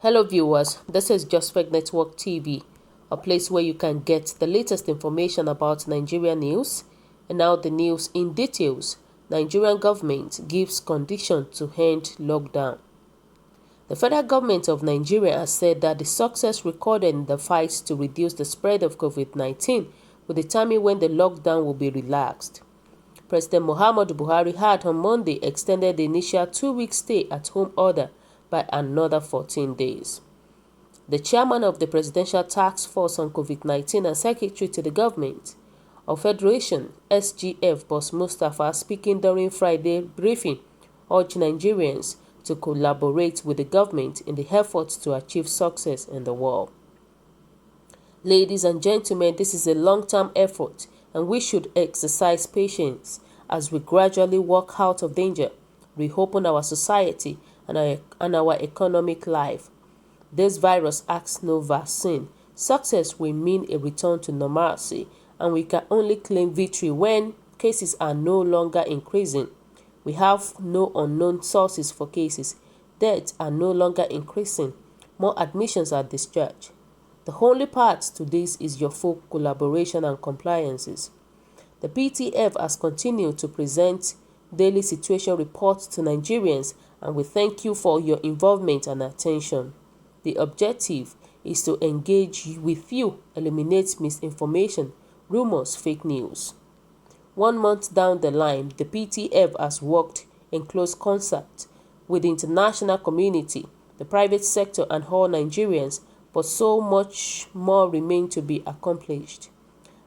Hello viewers, this is JustFake Network TV, a place where you can get the latest information about Nigerian news. And now the news in details. Nigerian government gives condition to end lockdown. The federal government of Nigeria has said that the success recorded in the fight to reduce the spread of COVID-19 will determine when the lockdown will be relaxed. President Muhammadu Buhari had on Monday extended the initial 2-week stay-at-home order by another 14 days. The chairman of the Presidential Task Force on COVID-19 and secretary to the government of Federation SGF, Boss Mustapha, speaking during Friday briefing, urged Nigerians to collaborate with the government in the effort to achieve success in the war. Ladies and gentlemen, this is a long-term effort and we should exercise patience as we gradually walk out of danger, reopen our society and our economic life. This virus asks no vaccine. Success will mean a return to normalcy, and we can only claim victory when cases are no longer increasing. We have no unknown sources for cases. Deaths are no longer increasing. More admissions are discharged. The only part to this is your full collaboration and compliances. The PTF has continued to present daily situation reports to Nigerians, and we thank you for your involvement and attention. The objective is to engage with you, eliminate misinformation, rumors, fake news. 1 month down the line, the PTF has worked in close concert with the international community, the private sector and all Nigerians, but so much more remains to be accomplished.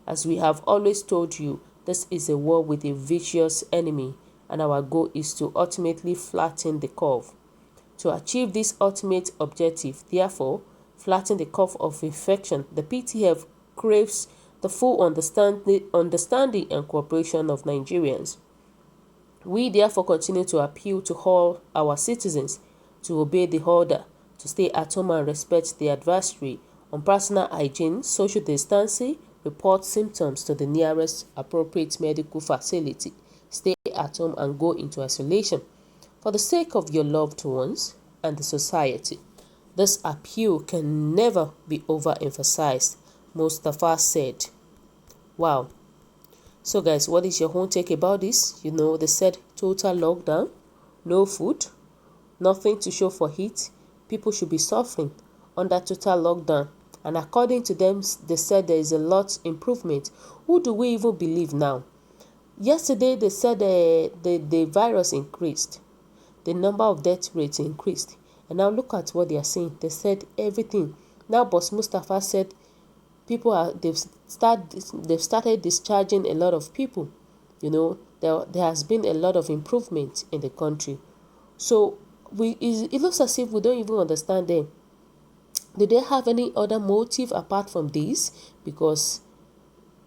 As we have always told you, this is a war with a vicious enemy, and our goal is to ultimately flatten the curve. To achieve this ultimate objective, therefore, flatten the curve of infection, the PTF craves the full understanding and cooperation of Nigerians. We therefore continue to appeal to all our citizens to obey the order, to stay at home and respect the advisory on personal hygiene, social distancing, report symptoms to the nearest appropriate medical facility, stay at home and go into isolation for the sake of your loved ones and the society. This appeal can never be overemphasized, Mustapha said. Wow. So guys, what is your own take about this? They said total lockdown, no food, nothing to show for it. People should be suffering under total lockdown. And according to them, they said there is a lot improvement. Who do we even believe now? Yesterday, they said the virus increased. The number of death rates increased. And now look at what they are saying. They said everything. Now, Boss Mustapha said they've started discharging a lot of people. There has been a lot of improvement in the country. So it looks as if we don't even understand them. Do they have any other motive apart from this? Because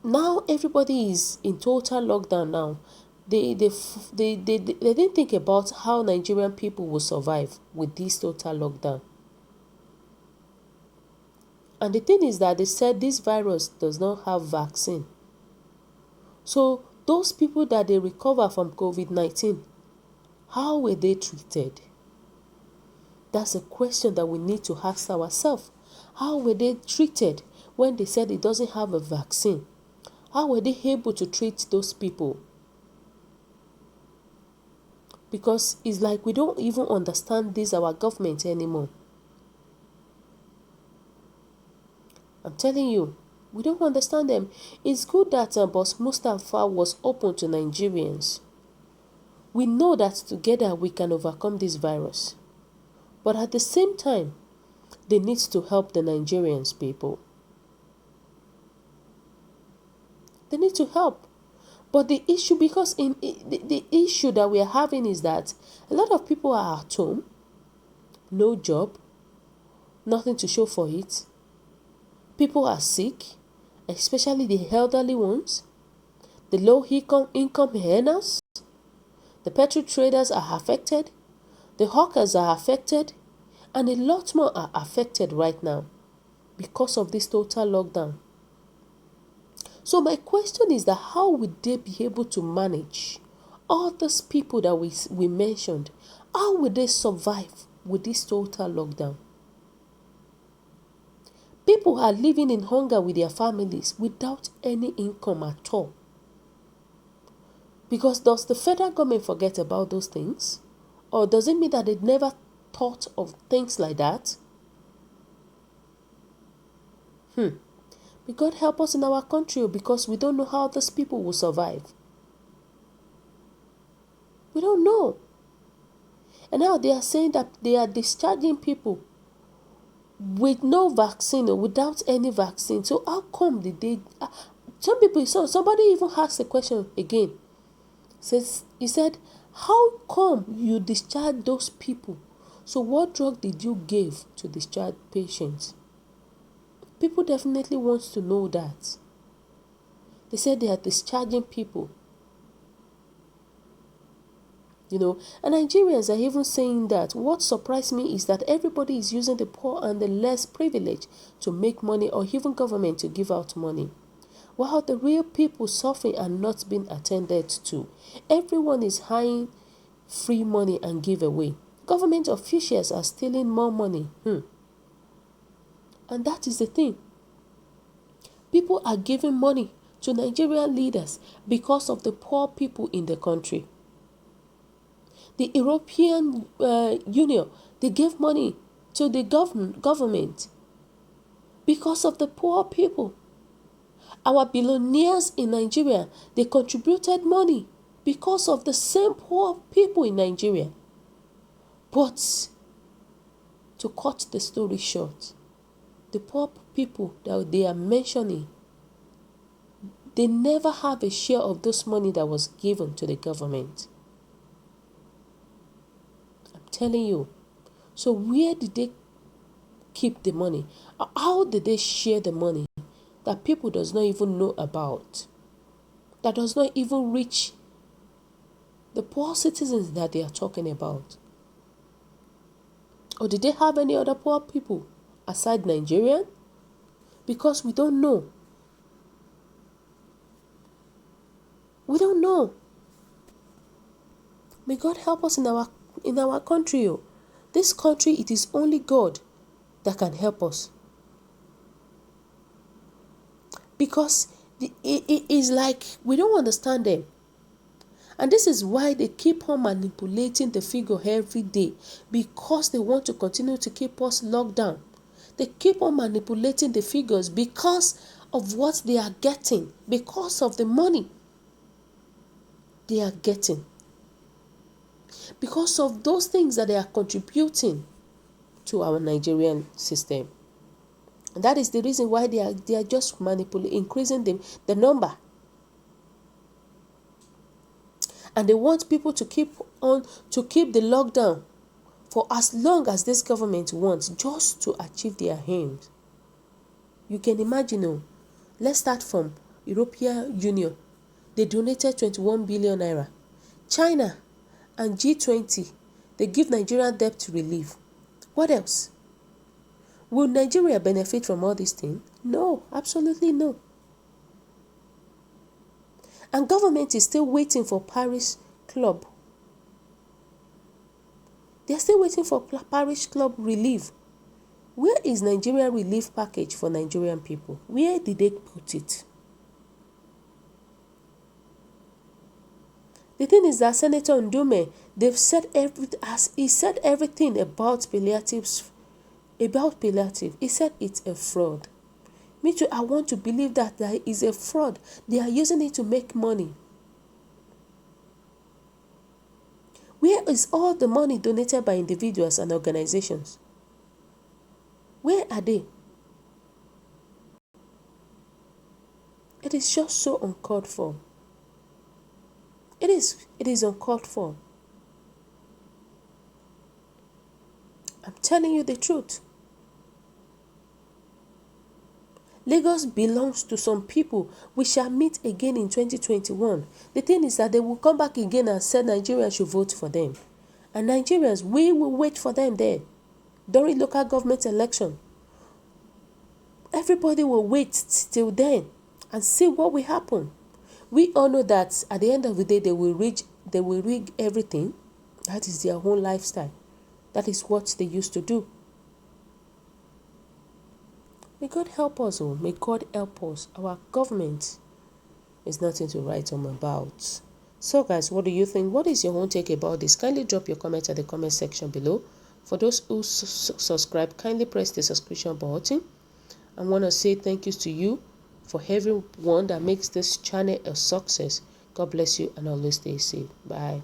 now everybody is in total lockdown now. They didn't think about how Nigerian people will survive with this total lockdown. And the thing is that they said this virus does not have vaccine. So those people that they recover from COVID-19, how were they treated? That's a question that we need to ask ourselves. How were they treated when they said it doesn't have a vaccine? How were they able to treat those people? Because it's like we don't even understand our government anymore. I'm telling you, we don't understand them. It's good that Boss Mustapha was open to Nigerians. We know that together we can overcome this virus. But at the same time, they need to help the Nigerians people. They need to help. But the issue, because the issue that we are having is that a lot of people are at home, no job, nothing to show for it. People are sick, especially the elderly ones, the low-income earners, the petrol traders are affected, the hawkers are affected, and a lot more are affected right now because of this total lockdown. So my question is that how would they be able to manage all those people that we mentioned? How will they survive with this total lockdown? People are living in hunger with their families without any income at all. Because does the federal government forget about those things? Or does it mean that they never thought of things like that? May God help us in our country, because we don't know how these people will survive. We don't know. And now they are saying that they are discharging people with no vaccine or without any vaccine. So how come did they... somebody even asked a question again. He said, how come you discharge those people? So what drug did you give to discharge patients? People definitely want to know that. They said they are discharging people. And Nigerians are even saying that what surprised me is that everybody is using the poor and the less privileged to make money, or even government to give out money, while the real people suffering are not being attended to. Everyone is hiring free money and give away. Government officials are stealing more money. And that is the thing. People are giving money to Nigerian leaders because of the poor people in the country. The European Union, they gave money to the government because of the poor people. Our billionaires in Nigeria, they contributed money because of the same poor people in Nigeria. But to cut the story short, the poor people that they are mentioning, they never have a share of this money that was given to the government. I'm telling you. So where did they keep the money? How did they share the money that people does not even know about? That does not even reach the poor citizens that they are talking about? Or did they have any other poor people aside Nigerian? Because we don't know. We don't know. May God help us in our country. This country, it is only God that can help us. Because it is like we don't understand them. And this is why they keep on manipulating the figure every day, because they want to continue to keep us locked down. They keep on manipulating the figures because of what they are getting, because of the money they are getting, because of those things that they are contributing to our Nigerian system. And that is the reason why they are just increasing the number. And they want people to keep the lockdown for as long as this government wants, just to achieve their aims. You can imagine. Let's start from European Union. They donated 21 billion naira. China and G20, they give Nigeria debt relief. What else? Will Nigeria benefit from all these things? No, absolutely no. And government is still waiting for Paris Club. They are still waiting for Paris Club relief. Where is Nigeria relief package for Nigerian people? Where did they put it? The thing is that Senator Ndume, he said everything about palliatives. He said it's a fraud. Me too, I want to believe that is a fraud. They are using it to make money. Where is all the money donated by individuals and organizations? Where are they? It is just so uncalled for. It is uncalled for. I'm telling you the truth. Lagos belongs to some people. We shall meet again in 2021. The thing is that they will come back again and say Nigerians should vote for them. And Nigerians, we will wait for them there during local government election. Everybody will wait till then and see what will happen. We all know that at the end of the day, they will rig everything. That is their whole lifestyle. That is what they used to do. May God help us, oh, may God help us. Our government is nothing to write home about. So guys, what do you think? What is your own take about this? Kindly drop your comment at the comment section below. For those who subscribe, kindly press the subscription button. I want to say thank you to you for everyone that makes this channel a success. God bless you and always stay safe. Bye.